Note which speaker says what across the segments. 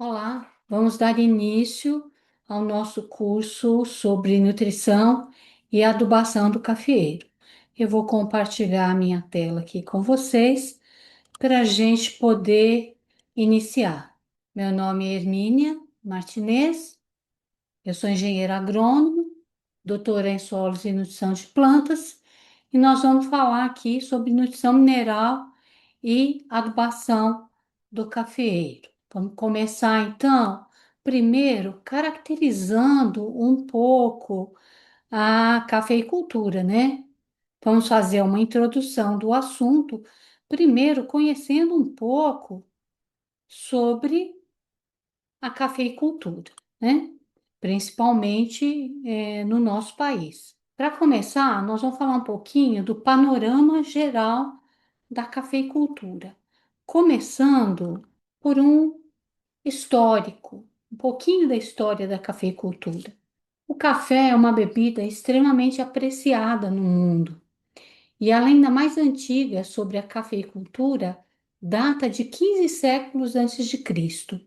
Speaker 1: Olá, vamos dar início ao nosso curso sobre nutrição e adubação do cafeeiro. Eu vou compartilhar a minha tela aqui com vocês para a gente poder iniciar. Meu nome é Hermínia Martinez, eu sou engenheira agrônoma, doutora em solos e nutrição de plantas, e nós vamos falar aqui sobre nutrição mineral e adubação do cafeeiro. Vamos começar então, primeiro caracterizando um pouco a cafeicultura, né? Vamos fazer uma introdução do assunto, primeiro conhecendo um pouco sobre a cafeicultura, né? Principalmente no nosso país. Para começar, nós vamos falar um pouquinho do panorama geral da cafeicultura, começando por um histórico, um pouquinho da história da cafeicultura. O café é uma bebida extremamente apreciada no mundo, e a lenda mais antiga sobre a cafeicultura data de 15 séculos antes de Cristo.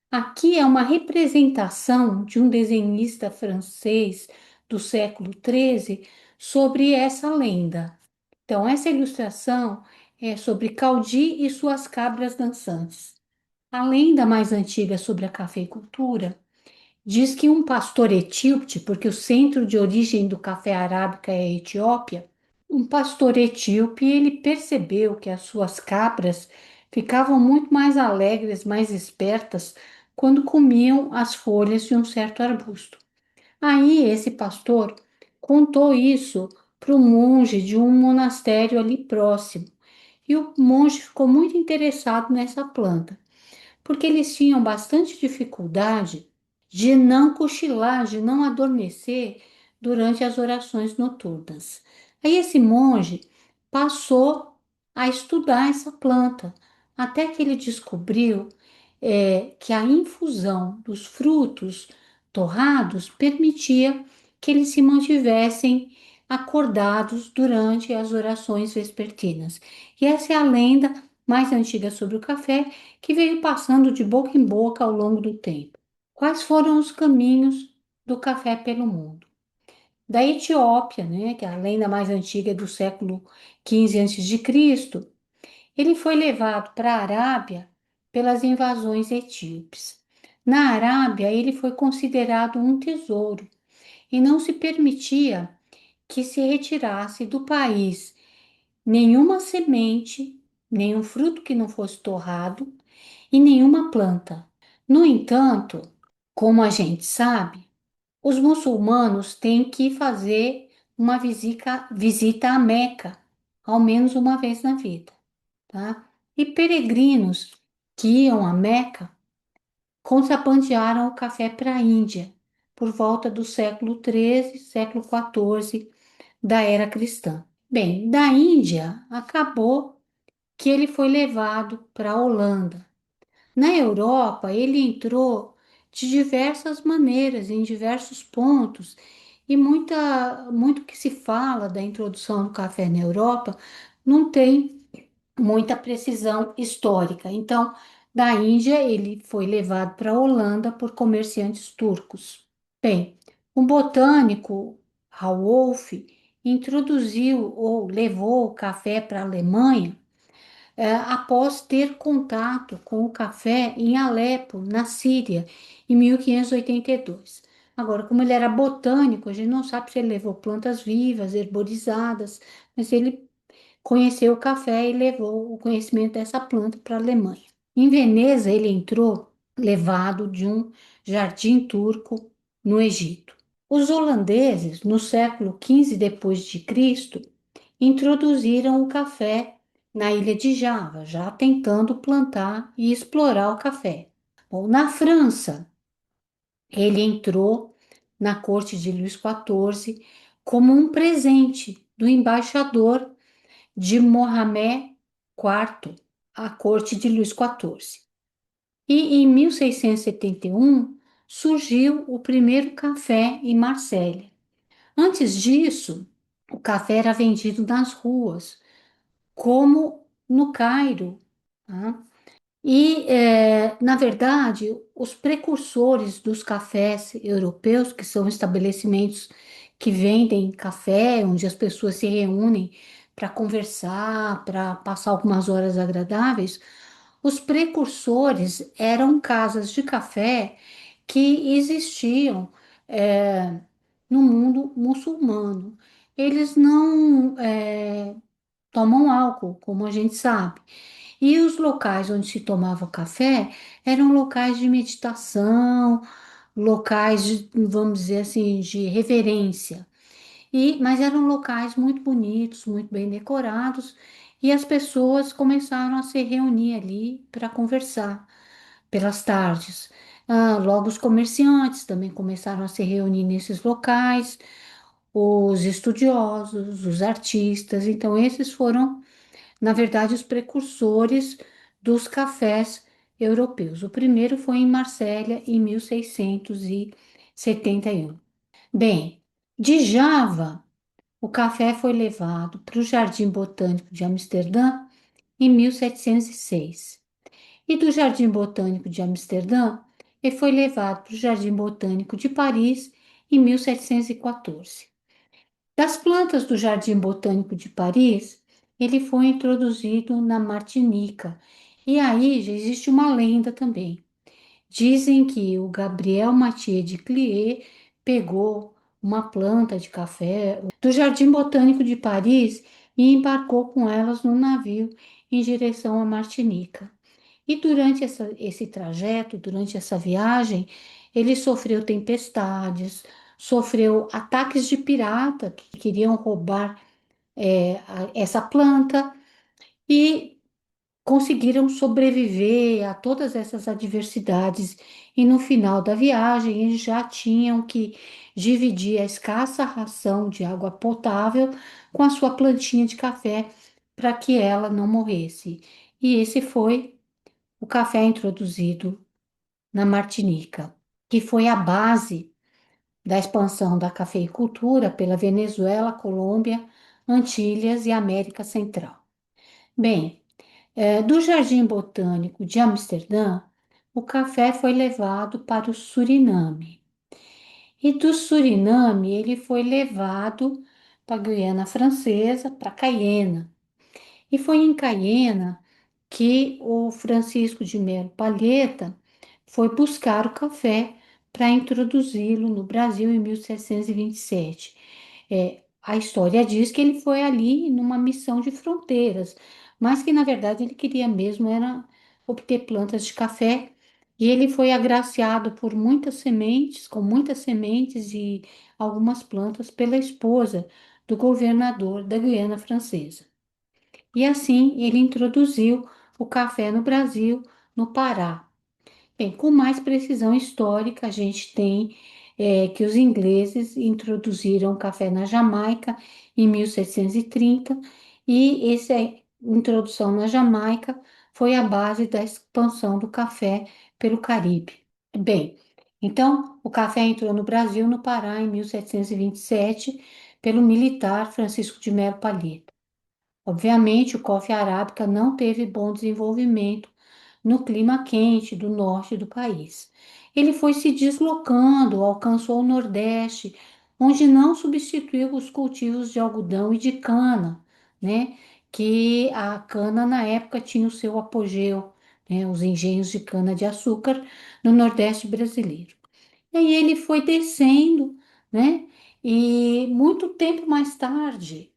Speaker 1: Aqui é uma representação de um desenhista francês do século XIII sobre essa lenda. Então, essa ilustração é sobre Caudi e suas cabras dançantes. A lenda mais antiga sobre a cafeicultura diz que um pastor etíope, porque o centro de origem do café arábica é a Etiópia, um pastor etíope, ele percebeu que as suas cabras ficavam muito mais alegres, mais espertas, quando comiam as folhas de um certo arbusto. Aí esse pastor contou isso para o monge de um monastério ali próximo. E o monge ficou muito interessado nessa planta, porque eles tinham bastante dificuldade de não cochilar, de não adormecer durante as orações noturnas. Aí esse monge passou a estudar essa planta, até que ele descobriu que a infusão dos frutos torrados permitia que eles se mantivessem acordados durante as orações vespertinas. E essa é a lenda mais antiga sobre o café que veio passando de boca em boca ao longo do tempo. Quais foram os caminhos do café pelo mundo? Da Etiópia, né, que é a lenda mais antiga é do século XV a.C., ele foi levado para a Arábia pelas invasões etíopes. Na Arábia, ele foi considerado um tesouro e não se permitia que se retirasse do país nenhuma semente, nenhum fruto que não fosse torrado e nenhuma planta. No entanto, como a gente sabe, os muçulmanos têm que fazer uma visita a Meca, ao menos uma vez na vida, tá? E peregrinos que iam a Meca contrabandearam o café para a Índia por volta do século XIII, século XIV da era cristã. Bem, da Índia acabou que ele foi levado para a Holanda. Na Europa, ele entrou de diversas maneiras, em diversos pontos, e muito que se fala da introdução do café na Europa não tem muita precisão histórica. Então, da Índia, ele foi levado para a Holanda por comerciantes turcos. Bem, um botânico, Raoulf, introduziu ou levou o café para a Alemanha após ter contato com o café em Alepo, na Síria, em 1582. Agora, como ele era botânico, a gente não sabe se ele levou plantas vivas, herborizadas, mas ele conheceu o café e levou o conhecimento dessa planta para a Alemanha. Em Veneza, ele entrou levado de um jardim turco no Egito. Os holandeses, no século XV depois de Cristo, introduziram o café na ilha de Java, já tentando plantar e explorar o café. Bom, na França, ele entrou na corte de Luís XIV como um presente do embaixador de Mohamed IV, à corte de Luís XIV. E em 1671 surgiu o primeiro café em Marselha. Antes disso, o café era vendido nas ruas, como no Cairo, tá? Na verdade, os precursores dos cafés europeus, que são estabelecimentos que vendem café, onde as pessoas se reúnem para conversar, para passar algumas horas agradáveis, os precursores eram casas de café que existiam, é, no mundo muçulmano. Eles não, tomam álcool, como a gente sabe. E os locais onde se tomava café eram locais de meditação, locais, vamos dizer assim, de reverência. Mas eram locais muito bonitos, muito bem decorados, e as pessoas começaram a se reunir ali para conversar pelas tardes. Logo, os comerciantes também começaram a se reunir nesses locais, os estudiosos, os artistas. Então, esses foram, na verdade, os precursores dos cafés europeus. O primeiro foi em Marsella, em 1671. Bem, de Java, o café foi levado para o Jardim Botânico de Amsterdã em 1706. E do Jardim Botânico de Amsterdã, ele foi levado para o Jardim Botânico de Paris em 1714. Das plantas do Jardim Botânico de Paris, ele foi introduzido na Martinica. E aí já existe uma lenda também. Dizem que o Gabriel Mathieu de Clier pegou uma planta de café do Jardim Botânico de Paris e embarcou com elas no navio em direção à Martinica. E durante esse trajeto, durante essa viagem, ele sofreu tempestades, sofreu ataques de pirata que queriam roubar essa planta e conseguiram sobreviver a todas essas adversidades. E no final da viagem, eles já tinham que dividir a escassa ração de água potável com a sua plantinha de café para que ela não morresse. E esse foi o café introduzido na Martinica, que foi a base da expansão da cafeicultura pela Venezuela, Colômbia, Antilhas e América Central. Bem, do Jardim Botânico de Amsterdã, o café foi levado para o Suriname. E do Suriname, ele foi levado para a Guiana Francesa, para Cayena. E foi em Cayena que o Francisco de Melo Palheta foi buscar o café para introduzi-lo no Brasil em 1727. A história diz que ele foi ali numa missão de fronteiras, mas que na verdade ele queria mesmo era obter plantas de café. E ele foi agraciado por muitas sementes, com muitas sementes e algumas plantas pela esposa do governador da Guiana Francesa. E assim ele introduziu o café no Brasil, no Pará. Bem, com mais precisão histórica, a gente tem que os ingleses introduziram o café na Jamaica em 1730 e essa introdução na Jamaica foi a base da expansão do café pelo Caribe. Bem, então o café entrou no Brasil, no Pará, em 1727, pelo militar Francisco de Melo Palheta. Obviamente, o coffee arábica não teve bom desenvolvimento no clima quente do norte do país. Ele foi se deslocando, alcançou o Nordeste, onde não substituiu os cultivos de algodão e de cana, né? Que a cana na época tinha o seu apogeu, né? Os engenhos de cana-de-açúcar no Nordeste brasileiro. E aí ele foi descendo, né? E muito tempo mais tarde,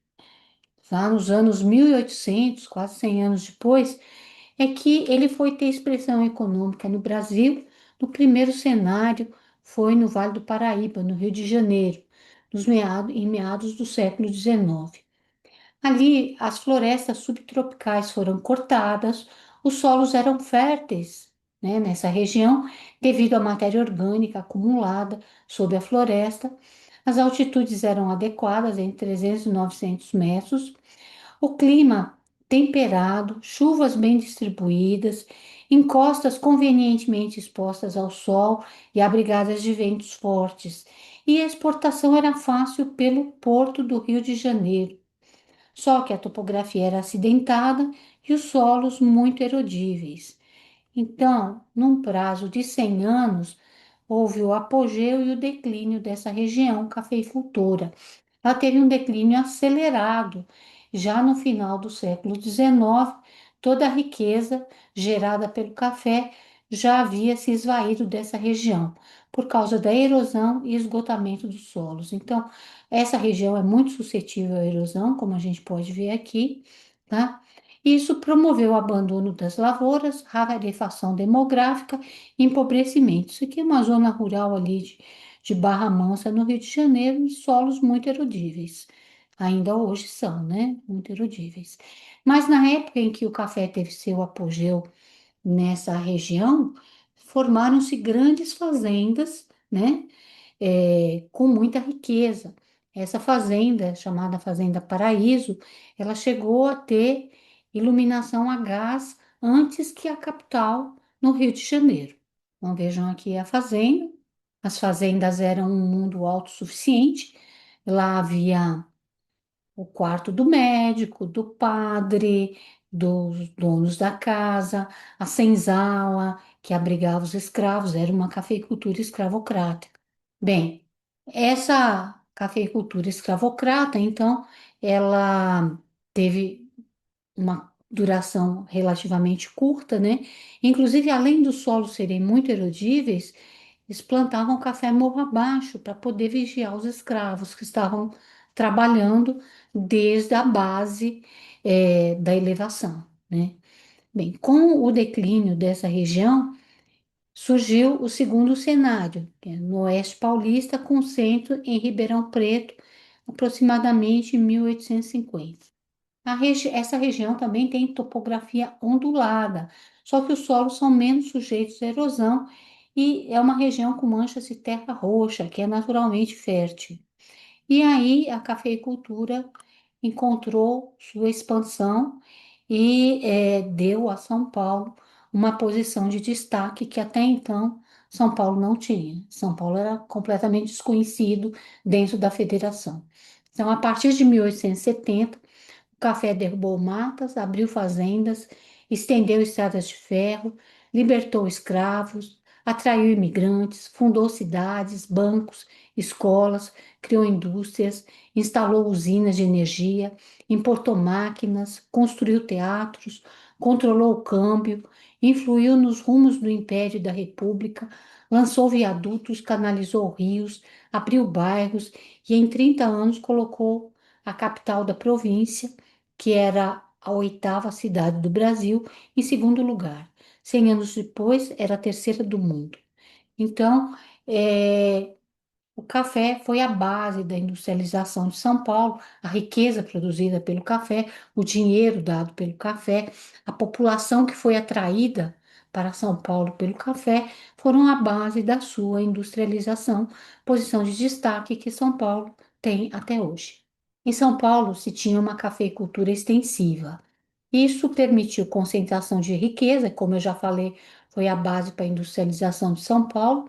Speaker 1: lá nos anos 1800, quase 100 anos depois, é que ele foi ter expressão econômica no Brasil. No primeiro cenário foi no Vale do Paraíba, no Rio de Janeiro, em meados do século XIX. Ali, as florestas subtropicais foram cortadas, os solos eram férteis, né, nessa região, devido à matéria orgânica acumulada sob a floresta. As altitudes eram adequadas, entre 300 e 900 metros, o clima temperado, chuvas bem distribuídas, encostas convenientemente expostas ao sol e abrigadas de ventos fortes, e a exportação era fácil pelo porto do Rio de Janeiro. Só que a topografia era acidentada e os solos muito erodíveis. Então, num prazo de 100 anos, houve o apogeu e o declínio dessa região cafeicultora. Ela teve um declínio acelerado. Já no final do século XIX, toda a riqueza gerada pelo café já havia se esvaído dessa região, por causa da erosão e esgotamento dos solos. Então, essa região é muito suscetível à erosão, como a gente pode ver aqui, tá? Isso promoveu o abandono das lavouras, rarefação demográfica e empobrecimento. Isso aqui é uma zona rural ali de Barra Mansa, no Rio de Janeiro, e solos muito erodíveis. Ainda hoje são, né? Muito erodíveis. Mas na época em que o café teve seu apogeu nessa região, formaram-se grandes fazendas, né? Com muita riqueza. Essa fazenda, chamada Fazenda Paraíso, ela chegou a ter iluminação a gás antes que a capital, no Rio de Janeiro. Então, vejam aqui a fazenda. As fazendas eram um mundo autossuficiente. Lá havia o quarto do médico, do padre, dos donos da casa, a senzala, que abrigava os escravos, era uma cafeicultura escravocrata. Bem, essa cafeicultura escravocrata, então, ela teve uma duração relativamente curta, né? Inclusive, além dos solos serem muito erodíveis, eles plantavam café morro abaixo para poder vigiar os escravos que estavam trabalhando desde a base, da elevação, né? Bem, com o declínio dessa região, surgiu o segundo cenário, que é no Oeste Paulista, com centro em Ribeirão Preto, aproximadamente em 1850. Essa região também tem topografia ondulada, só que os solos são menos sujeitos à erosão e é uma região com manchas de terra roxa, que é naturalmente fértil. E aí a cafeicultura encontrou sua expansão e deu a São Paulo uma posição de destaque que até então São Paulo não tinha. São Paulo era completamente desconhecido dentro da federação. Então, a partir de 1870, o café derrubou matas, abriu fazendas, estendeu estradas de ferro, libertou escravos, atraiu imigrantes, fundou cidades, bancos, escolas, criou indústrias, instalou usinas de energia, importou máquinas, construiu teatros, controlou o câmbio, influiu nos rumos do Império e da República, lançou viadutos, canalizou rios, abriu bairros e em 30 anos colocou a capital da província, que era a oitava cidade do Brasil, em segundo lugar. 100 anos depois, era a terceira do mundo. Então, o café foi a base da industrialização de São Paulo, a riqueza produzida pelo café, o dinheiro dado pelo café, a população que foi atraída para São Paulo pelo café, foram a base da sua industrialização, posição de destaque que São Paulo tem até hoje. Em São Paulo se tinha uma cafeicultura extensiva. Isso permitiu concentração de riqueza, como eu já falei, foi a base para a industrialização de São Paulo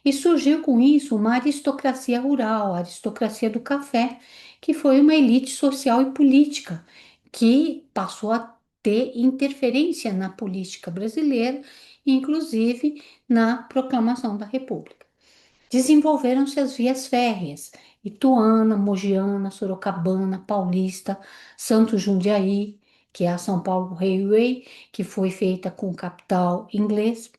Speaker 1: e surgiu com isso uma aristocracia rural, a aristocracia do café, que foi uma elite social e política que passou a ter interferência na política brasileira, inclusive na proclamação da República. Desenvolveram-se as vias férreas, Ituana, Mogiana, Sorocabana, Paulista, Santo Jundiaí, que é a São Paulo Railway, que foi feita com capital inglês,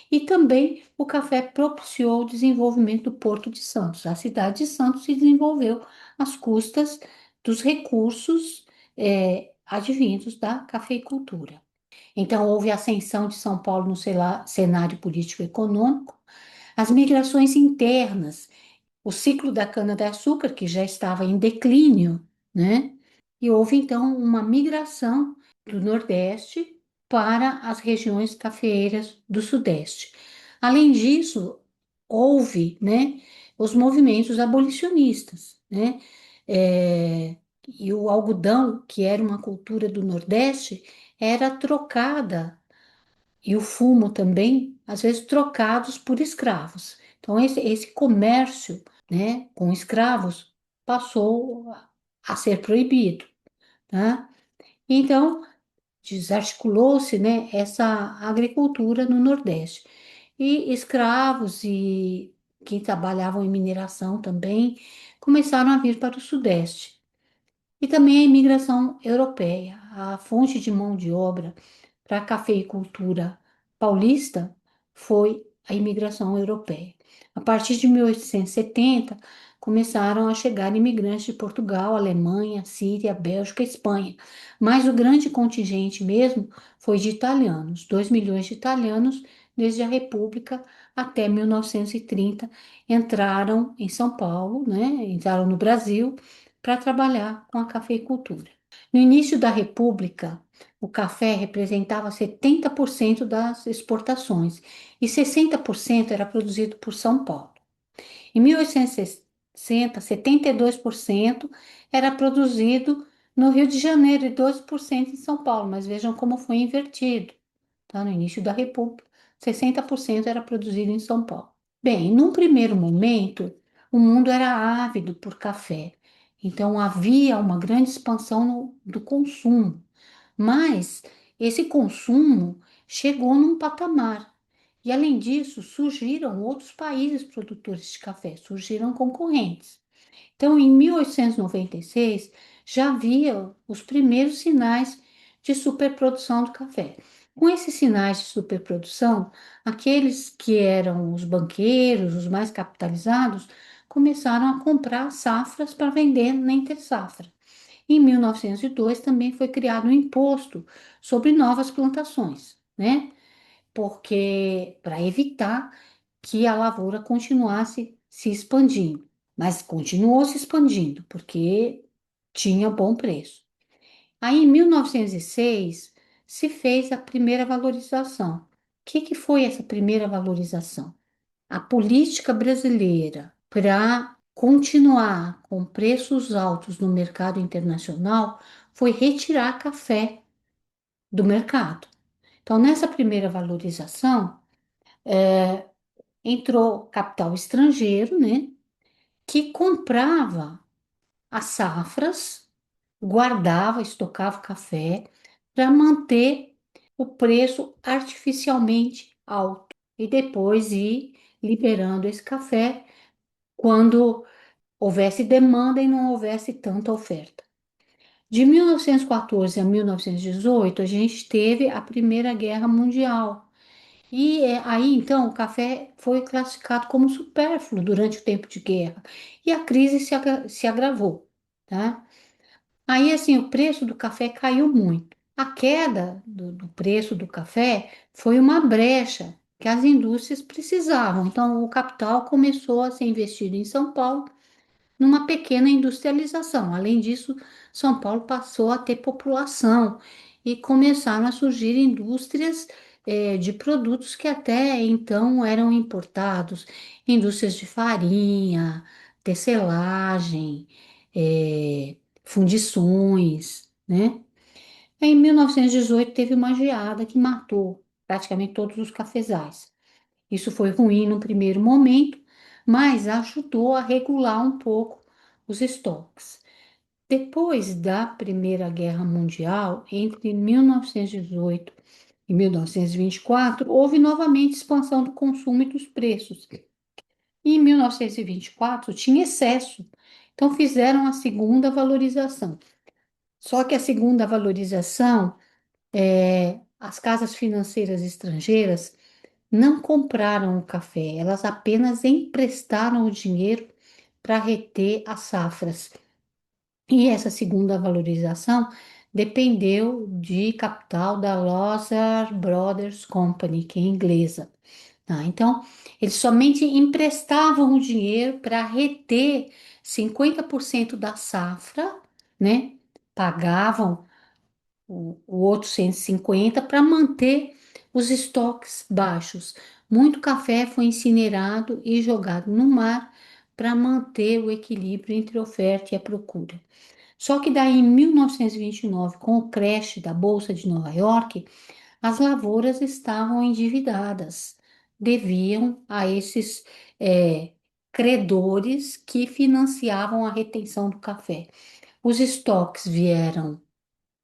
Speaker 1: e também o café propiciou o desenvolvimento do Porto de Santos. A cidade de Santos se desenvolveu às custas dos recursos advindos da cafeicultura. Então, houve ascensão de São Paulo no cenário político-econômico, as migrações internas, o ciclo da cana-de-açúcar, que já estava em declínio, né? E houve então uma migração do Nordeste para as regiões cafeeiras do Sudeste. Além disso, houve, né, os movimentos abolicionistas, né? E o algodão, que era uma cultura do Nordeste, era trocada e o fumo também, às vezes trocados por escravos. Então, esse comércio, né, com escravos passou a ser proibido, tá? Então, desarticulou-se, né, essa agricultura no Nordeste. E escravos e quem trabalhavam em mineração também começaram a vir para o Sudeste. E também a imigração europeia, a fonte de mão de obra para a cafeicultura paulista foi a imigração europeia. A partir de 1870, começaram a chegar imigrantes de Portugal, Alemanha, Síria, Bélgica, Espanha. Mas o grande contingente mesmo foi de italianos, 2 milhões de italianos, desde a República até 1930, entraram em São Paulo, né? Entraram no Brasil para trabalhar com a cafeicultura. No início da República, o café representava 70% das exportações e 60% era produzido por São Paulo. Em 1860, 72% era produzido no Rio de Janeiro e 12% em São Paulo, mas vejam como foi invertido. Tá? No início da República, 60% era produzido em São Paulo. Bem, num primeiro momento, o mundo era ávido por café, então havia uma grande expansão do consumo, mas esse consumo chegou num patamar. E além disso, surgiram outros países produtores de café, surgiram concorrentes. Então, em 1896, já havia os primeiros sinais de superprodução do café. Com esses sinais de superprodução, aqueles que eram os banqueiros, os mais capitalizados, começaram a comprar safras para vender na intersafra. Em 1902 também foi criado um imposto sobre novas plantações, né? Porque para evitar que a lavoura continuasse se expandindo, mas continuou se expandindo porque tinha bom preço. Aí, em 1906, se fez a primeira valorização. O que foi essa primeira valorização? A política brasileira para continuar com preços altos no mercado internacional foi retirar café do mercado. Então, nessa primeira valorização, entrou capital estrangeiro, né, que comprava as safras, guardava, estocava o café para manter o preço artificialmente alto e depois ir liberando esse café quando houvesse demanda e não houvesse tanta oferta. De 1914 a 1918, a gente teve a Primeira Guerra Mundial. E aí, então, o café foi classificado como supérfluo durante o tempo de guerra. E a crise se agravou, tá? Aí, assim, o preço do café caiu muito. A queda do preço do café foi uma brecha que as indústrias precisavam. Então, o capital começou a ser investido em São Paulo numa pequena industrialização. Além disso, São Paulo passou a ter população e começaram a surgir indústrias de produtos que até então eram importados, indústrias de farinha, tecelagem, fundições, né? Em 1918 teve uma geada que matou praticamente todos os cafezais. Isso foi ruim no primeiro momento, mas ajudou a regular um pouco os estoques. Depois da Primeira Guerra Mundial, entre 1918 e 1924, houve novamente expansão do consumo e dos preços. E em 1924 tinha excesso, então fizeram a segunda valorização. Só que a segunda valorização, as casas financeiras estrangeiras não compraram o café, elas apenas emprestaram o dinheiro para reter as safras. E essa segunda valorização dependeu de capital da Lothar Brothers Company, que é inglesa. Tá? Então, eles somente emprestavam o dinheiro para reter 50% da safra, né? Pagavam o outro 150 para manter os estoques baixos. Muito café foi incinerado e jogado no mar para manter o equilíbrio entre a oferta e a procura. Só que daí, em 1929, com o crash da Bolsa de Nova York, as lavouras estavam endividadas, deviam a esses credores que financiavam a retenção do café. Os estoques vieram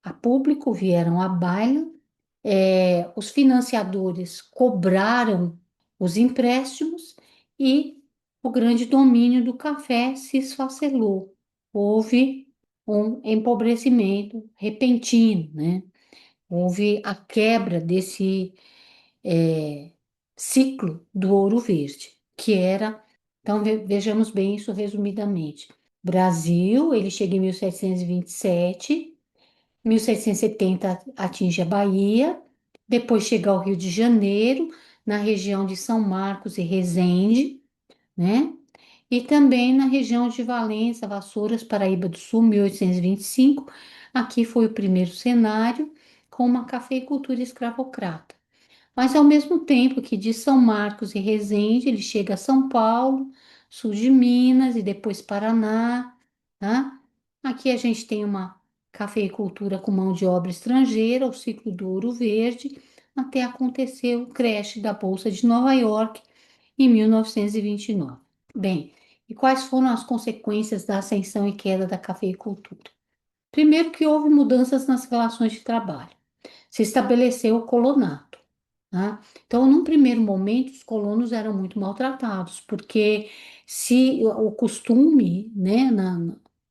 Speaker 1: a público, vieram à baila, os financiadores cobraram os empréstimos e o grande domínio do café se esfacelou. Houve um empobrecimento repentino, né? Houve a quebra desse ciclo do ouro verde, que era, então vejamos bem isso resumidamente. Brasil, ele chega em 1727, 1770 atinge a Bahia, depois chega ao Rio de Janeiro, na região de São Marcos e Resende, né? E também na região de Valença, Vassouras, Paraíba do Sul, 1825. Aqui foi o primeiro cenário com uma cafeicultura escravocrata. Mas ao mesmo tempo que de São Marcos e Resende, ele chega a São Paulo, sul de Minas e depois Paraná, tá? Aqui a gente tem uma cafeicultura com mão de obra estrangeira, o ciclo do ouro verde, até acontecer o crash da Bolsa de Nova York em 1929. Bem, e quais foram as consequências da ascensão e queda da cafeicultura? Primeiro que houve mudanças nas relações de trabalho. Se estabeleceu o colonato, tá? Então, num primeiro momento, os colonos eram muito maltratados, porque se o costume, né,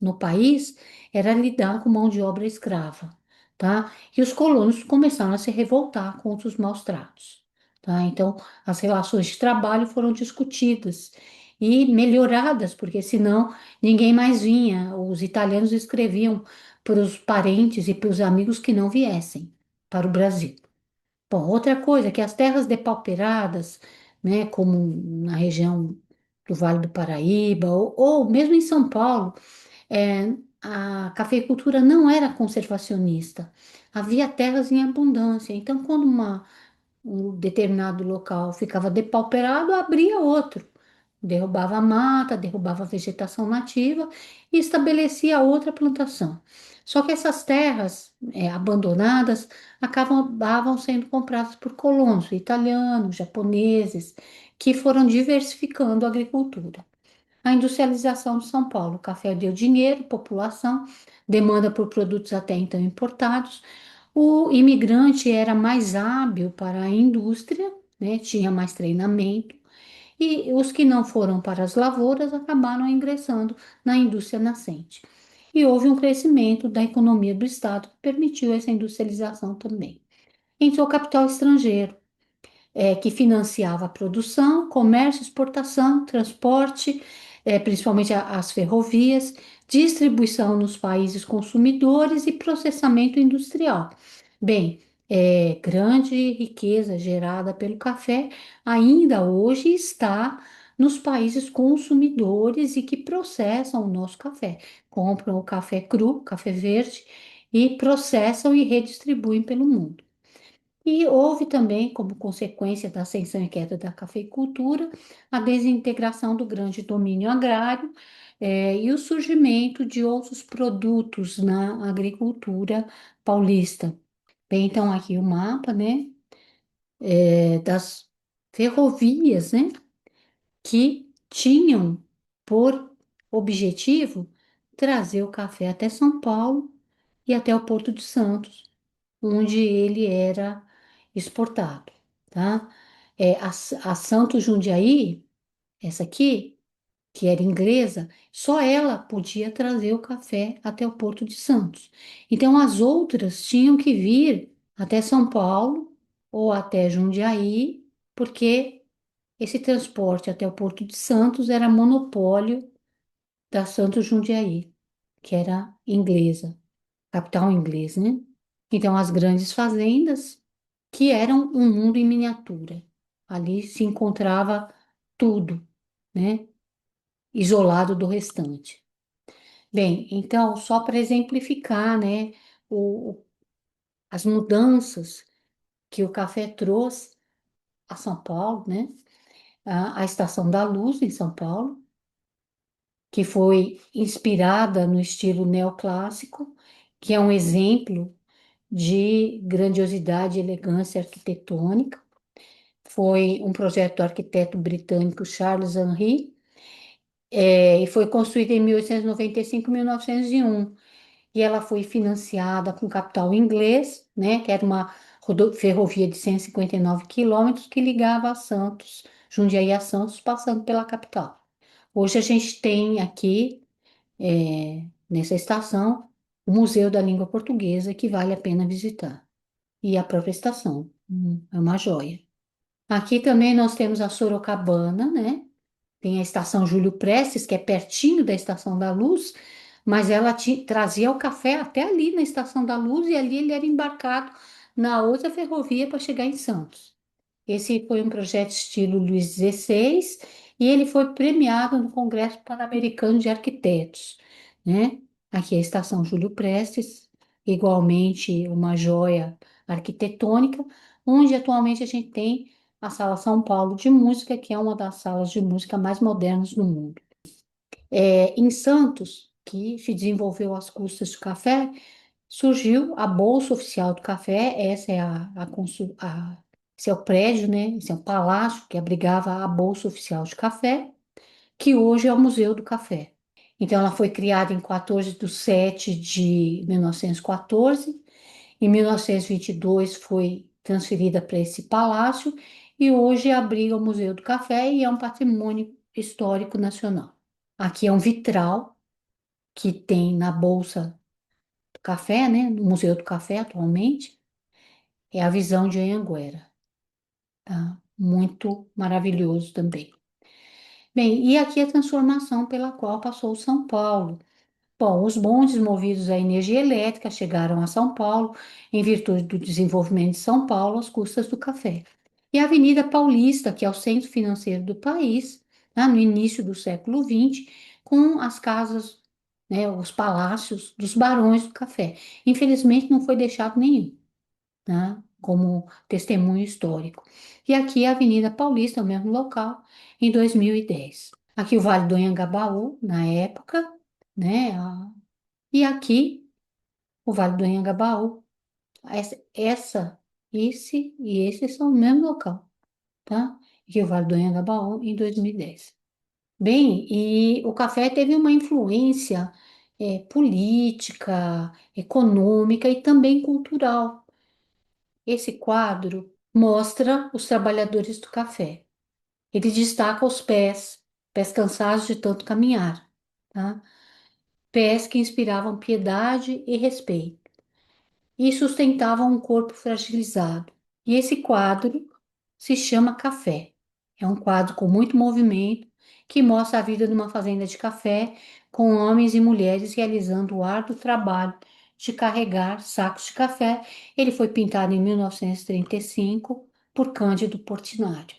Speaker 1: no país era lidar com mão de obra escrava, tá? E os colonos começaram a se revoltar contra os maus tratos, tá? Então, as relações de trabalho foram discutidas e melhoradas, porque senão ninguém mais vinha. Os italianos escreviam para os parentes e para os amigos que não viessem para o Brasil. Bom, outra coisa é que as terras depauperadas, né, como na região do Vale do Paraíba, ou mesmo em São Paulo, a cafeicultura não era conservacionista. Havia terras em abundância. Então, quando um determinado local ficava depauperado, abria outro. Derrubava a mata, derrubava a vegetação nativa e estabelecia outra plantação. Só que essas terras, abandonadas acabavam sendo compradas por colonos italianos, japoneses, que foram diversificando a agricultura. A industrialização de São Paulo, o café deu dinheiro, população, demanda por produtos até então importados. O imigrante era mais hábil para a indústria, né, tinha mais treinamento e os que não foram para as lavouras acabaram ingressando na indústria nascente. E houve um crescimento da economia do Estado que permitiu essa industrialização também. Entrou capital estrangeiro, que financiava a produção, comércio, exportação, transporte, principalmente as ferrovias, distribuição nos países consumidores e processamento industrial. Bem, grande riqueza gerada pelo café ainda hoje está nos países consumidores e que processam o nosso café. Compram o café cru, café verde, e processam e redistribuem pelo mundo. E houve também, como consequência da ascensão e queda da cafeicultura, a desintegração do grande domínio agrário, e o surgimento de outros produtos na agricultura paulista. Bem, então aqui o mapa, né, das ferrovias, né, que tinham por objetivo trazer o café até São Paulo e até o Porto de Santos, onde ele era exportado, tá? A Santos Jundiaí, essa aqui, que era inglesa, só ela podia trazer o café até o Porto de Santos. Então, as outras tinham que vir até São Paulo ou até Jundiaí, porque esse transporte até o Porto de Santos era monopólio da Santos Jundiaí, que era inglesa, capital inglês, né? Então, as grandes fazendas, que eram um mundo em miniatura. Ali se encontrava tudo, né? Isolado do restante. Bem, então, só para exemplificar, né, o- as mudanças que o café trouxe a São Paulo, né? A Estação da Luz em São Paulo, que foi inspirada no estilo neoclássico, que é um exemplo de grandiosidade e elegância arquitetônica. Foi um projeto do arquiteto britânico Charles Henry, e foi construído em 1895 e 1901. e ela foi financiada com capital inglês, né, que era uma ferrovia de 159 quilômetros que ligava a Santos, Jundiaí a Santos, passando pela capital. Hoje a gente tem aqui, nessa estação, o Museu da Língua Portuguesa, que vale a pena visitar. E a própria estação, é uma joia. Aqui também nós temos a Sorocabana, né? Tem a estação Júlio Prestes, que é pertinho da Estação da Luz, mas ela trazia o café até ali na Estação da Luz e ali ele era embarcado na outra ferrovia para chegar em Santos. Esse foi um projeto estilo Luiz XVI e ele foi premiado no Congresso Pan-Americano de Arquitetos, né? Aqui é a Estação Júlio Prestes, igualmente uma joia arquitetônica, onde atualmente a gente tem a Sala São Paulo de Música, que é uma das salas de música mais modernas do mundo. Em Santos, que se desenvolveu às custas do café, surgiu a Bolsa Oficial do Café. Essa é esse é o prédio, né? Esse é o palácio que abrigava a Bolsa Oficial de Café, que hoje é o Museu do Café. Então, ela foi criada em 14/7/1914. Em 1922 foi transferida para esse palácio e hoje abriga o Museu do Café e é um patrimônio histórico nacional. Aqui é um vitral que tem na Bolsa do Café, né, no Museu do Café atualmente, é a visão de Anhanguera, tá? Muito maravilhoso também. Bem, e aqui a transformação pela qual passou São Paulo. Bom, os bondes movidos à energia elétrica chegaram a São Paulo em virtude do desenvolvimento de São Paulo às custas do café. E a Avenida Paulista, que é o centro financeiro do país, né, no início do século XX, com as casas, né, os palácios dos barões do café. Infelizmente, não foi deixado nenhum, né, como testemunho histórico. E aqui a Avenida Paulista, o mesmo local, em 2010. Aqui o Vale do Anhangabaú, na época, né? E aqui o Vale do Anhangabaú, esse e esse são o mesmo local, tá? Aqui o Vale do Anhangabaú em 2010. Bem, e o café teve uma influência política, econômica e também cultural. Esse quadro mostra os trabalhadores do café. Ele destaca os pés cansados de tanto caminhar, tá? Pés que inspiravam piedade e respeito e sustentavam um corpo fragilizado. E esse quadro se chama Café. É um quadro com muito movimento que mostra a vida de uma fazenda de café com homens e mulheres realizando o árduo trabalho de carregar sacos de café. Ele foi pintado em 1935 por Cândido Portinari.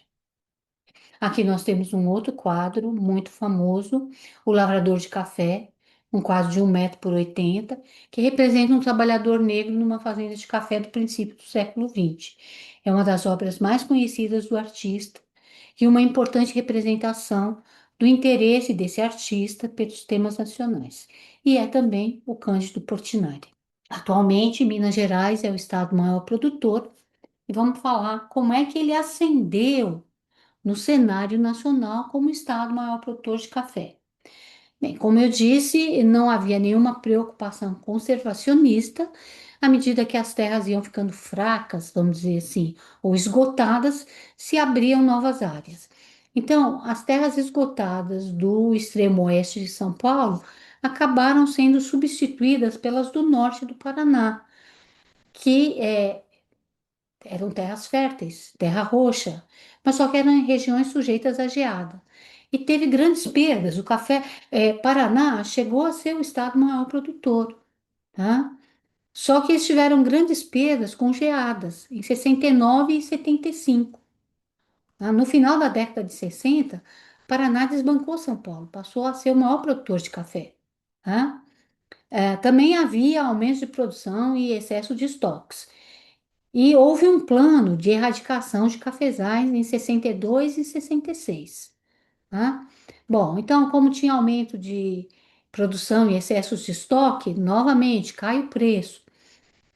Speaker 1: Aqui nós temos um outro quadro muito famoso, O Lavrador de Café, um quadro de 1 m por 80, que representa um trabalhador negro numa fazenda de café do princípio do século XX. É uma das obras mais conhecidas do artista e uma importante representação do interesse desse artista pelos temas nacionais. E é também o Cândido Portinari. Atualmente, Minas Gerais é o estado maior produtor e vamos falar como é que ele ascendeu no cenário nacional como estado maior produtor de café. Bem, como eu disse, não havia nenhuma preocupação conservacionista. À medida que as terras iam ficando fracas, vamos dizer assim, ou esgotadas, se abriam novas áreas. Então, as terras esgotadas do extremo oeste de São Paulo acabaram sendo substituídas pelas do norte do Paraná, que eram terras férteis, terra roxa, mas só que eram em regiões sujeitas à geada. E teve grandes perdas. O café Paraná chegou a ser o estado maior produtor, tá? Só que eles tiveram grandes perdas com geadas em 69 e 75. Tá? No final da década de 60, Paraná desbancou São Paulo, passou a ser o maior produtor de café, tá? Também havia aumento de produção e excesso de estoques. E houve um plano de erradicação de cafezais em 62 e 66, tá? Bom, então, como tinha aumento de produção e excessos de estoque, novamente cai o preço.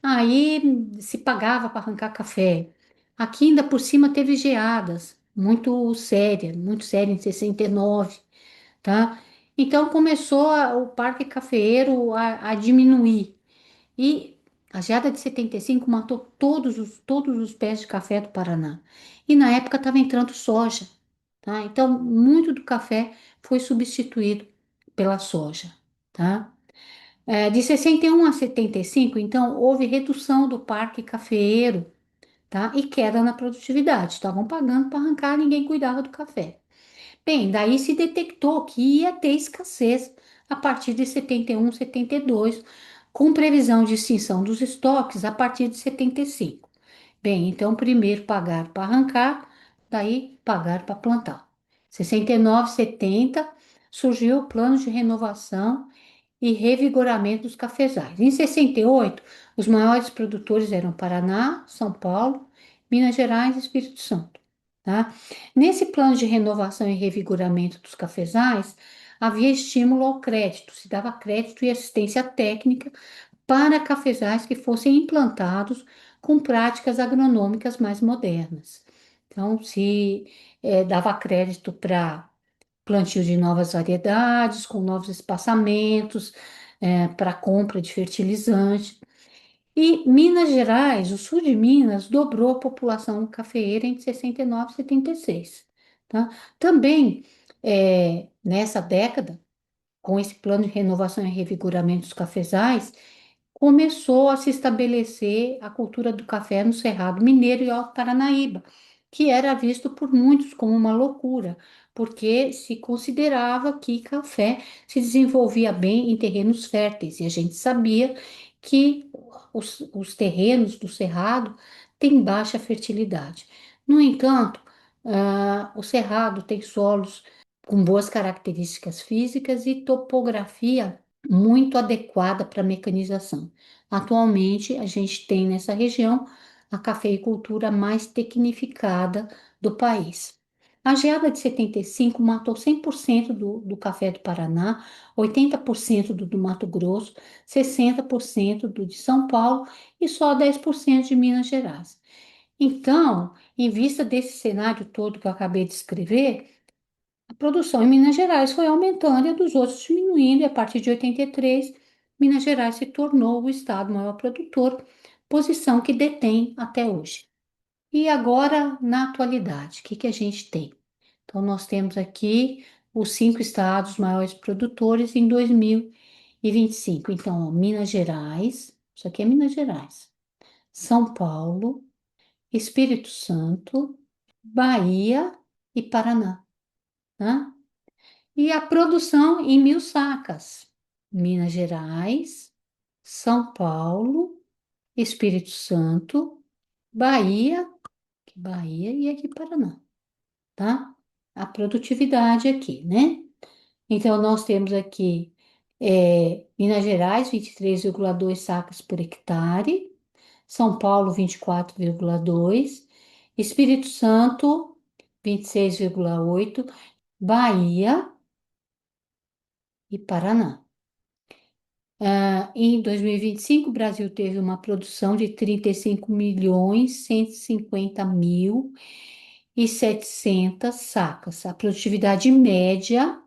Speaker 1: Aí se pagava para arrancar café. Aqui ainda por cima teve geadas, muito séria em 69, tá? Então começou o parque cafeeiro a diminuir. E a geada de 75 matou todos os pés de café do Paraná. E na época estava entrando soja, tá? Então muito do café foi substituído pela soja, tá? De 61 a 75, então houve redução do parque cafeeiro, tá? E queda na produtividade. Estavam pagando para arrancar, ninguém cuidava do café. Bem, daí se detectou que ia ter escassez a partir de 71, 72, com previsão de extinção dos estoques a partir de 75. Bem, então primeiro pagar para arrancar, daí pagar para plantar. 69, 70 surgiu o plano de renovação e revigoramento dos cafezais. Em 68, os maiores produtores eram Paraná, São Paulo, Minas Gerais e Espírito Santo. Tá? Nesse plano de renovação e revigoramento dos cafezais, havia estímulo ao crédito, se dava crédito e assistência técnica para cafezais que fossem implantados com práticas agronômicas mais modernas. Então, se dava crédito para plantio de novas variedades, com novos espaçamentos, para compra de fertilizante. E Minas Gerais, o sul de Minas, dobrou a população cafeeira entre 69 e 76. Tá? Também, nessa década, com esse plano de renovação e revigoramento dos cafezais, começou a se estabelecer a cultura do café no Cerrado Mineiro e Alto Paranaíba, que era visto por muitos como uma loucura, porque se considerava que café se desenvolvia bem em terrenos férteis, e a gente sabia que os terrenos do Cerrado têm baixa fertilidade. No entanto, o Cerrado tem solos com boas características físicas e topografia muito adequada para mecanização. Atualmente, a gente tem nessa região a cafeicultura mais tecnificada do país. A geada de 75 matou 100% do café do Paraná, 80% do Mato Grosso, 60% do de São Paulo e só 10% de Minas Gerais. Então, em vista desse cenário todo que eu acabei de escrever, a produção em Minas Gerais foi aumentando e a dos outros diminuindo, e a partir de 83, Minas Gerais se tornou o estado maior produtor, posição que detém até hoje. E agora, na atualidade, o que que a gente tem? Então, nós temos aqui os 5 estados maiores produtores em 2025. Então, ó, Minas Gerais, isso aqui é Minas Gerais, São Paulo, Espírito Santo, Bahia e Paraná, tá? E a produção em 1.000 sacas. Minas Gerais, São Paulo, Espírito Santo, Bahia, Bahia e aqui Paraná, tá? A produtividade aqui, né? Então, nós temos aqui Minas Gerais, 23,2 sacas por hectare, São Paulo, 24,2, Espírito Santo, 26,8, Bahia e Paraná. Em 2025, o Brasil teve uma produção de 35.150.700 sacas. A produtividade média,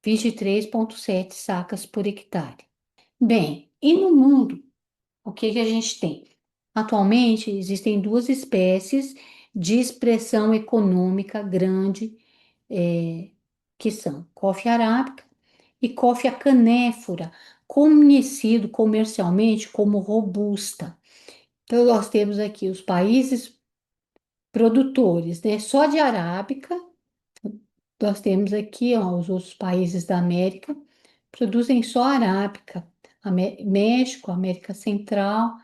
Speaker 1: 23,7 sacas por hectare. Bem, e no mundo, o que que a gente tem? Atualmente, existem duas espécies de expressão econômica grande, eh, que são coffee arábica e coffee canéfora, conhecido comercialmente como robusta. Então, nós temos aqui os países produtores, né? Só de arábica, nós temos aqui, ó, os outros países da América produzem só arábica. México, América Central,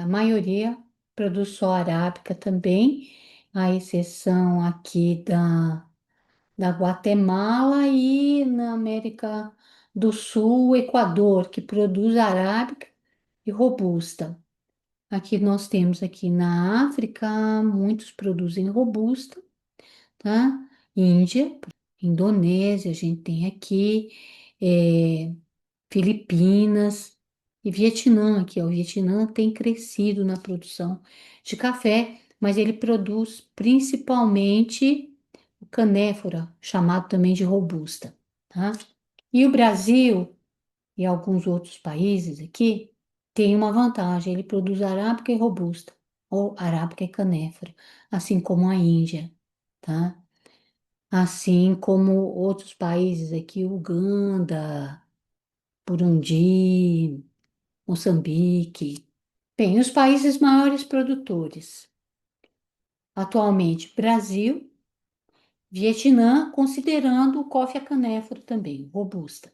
Speaker 1: a maioria produz só arábica também, à exceção aqui da Guatemala e na América do Sul, o Equador, que produz arábica e robusta. Aqui nós temos aqui na África, muitos produzem robusta, tá? Índia, Indonésia, a gente tem aqui, Filipinas e Vietnã, aqui, ó. O Vietnã tem crescido na produção de café, mas ele produz principalmente o canéfora, chamado também de robusta. tá? E o Brasil e alguns outros países aqui têm uma vantagem, ele produz arábica e robusta, ou arábica e canéfora, assim como a Índia, tá? Assim como outros países aqui, Uganda, Burundi, Moçambique. Bem, os países maiores produtores, atualmente Brasil, Vietnã, considerando o coffee a canéfora também, robusta.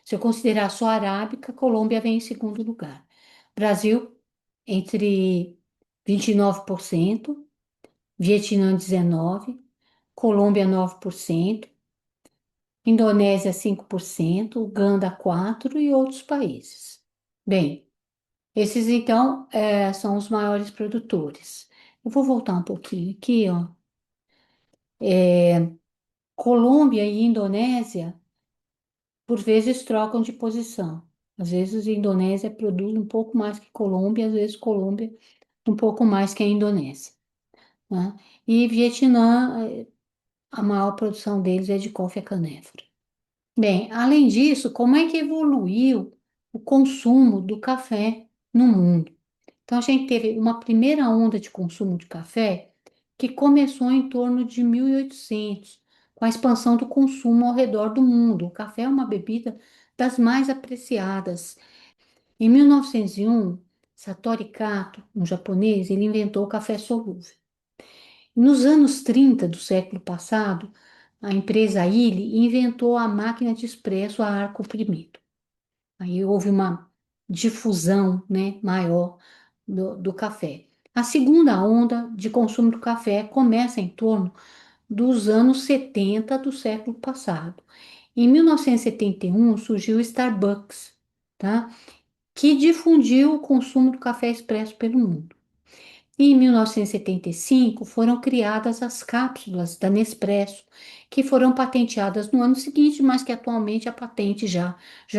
Speaker 1: Se eu considerar só a arábica, Colômbia vem em segundo lugar. Brasil, entre 29%, Vietnã 19%, Colômbia 9%, Indonésia 5%, Uganda 4% e outros países. Bem, esses então são os maiores produtores. Eu vou voltar um pouquinho aqui, ó. Colômbia e Indonésia, por vezes, trocam de posição. Às vezes, a Indonésia produz um pouco mais que Colômbia, às vezes, Colômbia um pouco mais que a Indonésia, né? E Vietnã, a maior produção deles é de coffee a canéfora. Bem, além disso, como é que evoluiu o consumo do café no mundo? Então, a gente teve uma primeira onda de consumo de café que começou em torno de 1800, com a expansão do consumo ao redor do mundo. O café é uma bebida das mais apreciadas. Em 1901, Satoru Kato, um japonês, ele inventou o café solúvel. Nos anos 30 do século passado, a empresa Illy inventou a máquina de expresso a ar comprimido. Aí houve uma difusão, né, maior do café. A segunda onda de consumo do café começa em torno dos anos 70 do século passado. Em 1971 surgiu o Starbucks, tá? Que difundiu o consumo do café expresso pelo mundo. E em 1975 foram criadas as cápsulas da Nespresso, que foram patenteadas no ano seguinte, mas que atualmente a patente já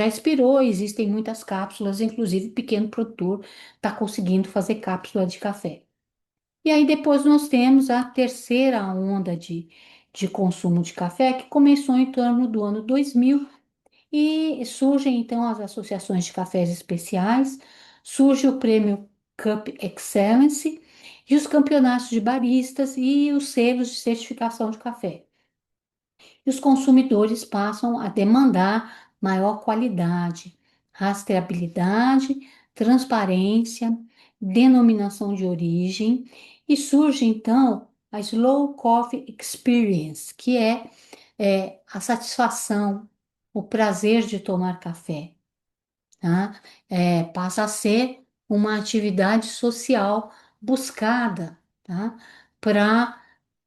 Speaker 1: expirou. Existem muitas cápsulas, inclusive pequeno produtor está conseguindo fazer cápsula de café. E aí depois nós temos a terceira onda de consumo de café, que começou em torno do ano 2000 e surgem então as associações de cafés especiais, surge o prêmio Cup Excellence e os campeonatos de baristas e os selos de certificação de café. E os consumidores passam a demandar maior qualidade, rastreabilidade, transparência, denominação de origem e surge então a Slow Coffee Experience, que é a satisfação, o prazer de tomar café, tá? Passa a ser uma atividade social buscada, tá? Para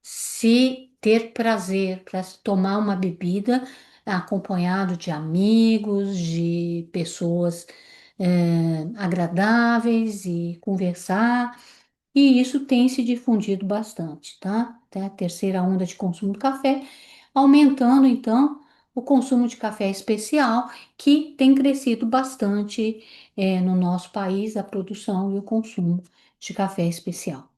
Speaker 1: se ter prazer, para se tomar uma bebida acompanhado de amigos, de pessoas agradáveis e conversar. E isso tem se difundido bastante, tá? Até a terceira onda de consumo de café, aumentando então o consumo de café especial, que tem crescido bastante no nosso país, a produção e o consumo de café especial.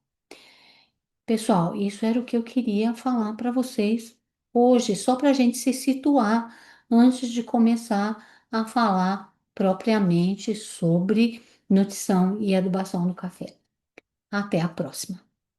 Speaker 1: Pessoal, isso era o que eu queria falar para vocês hoje, só para a gente se situar antes de começar a falar propriamente sobre nutrição e adubação no café. Até a próxima.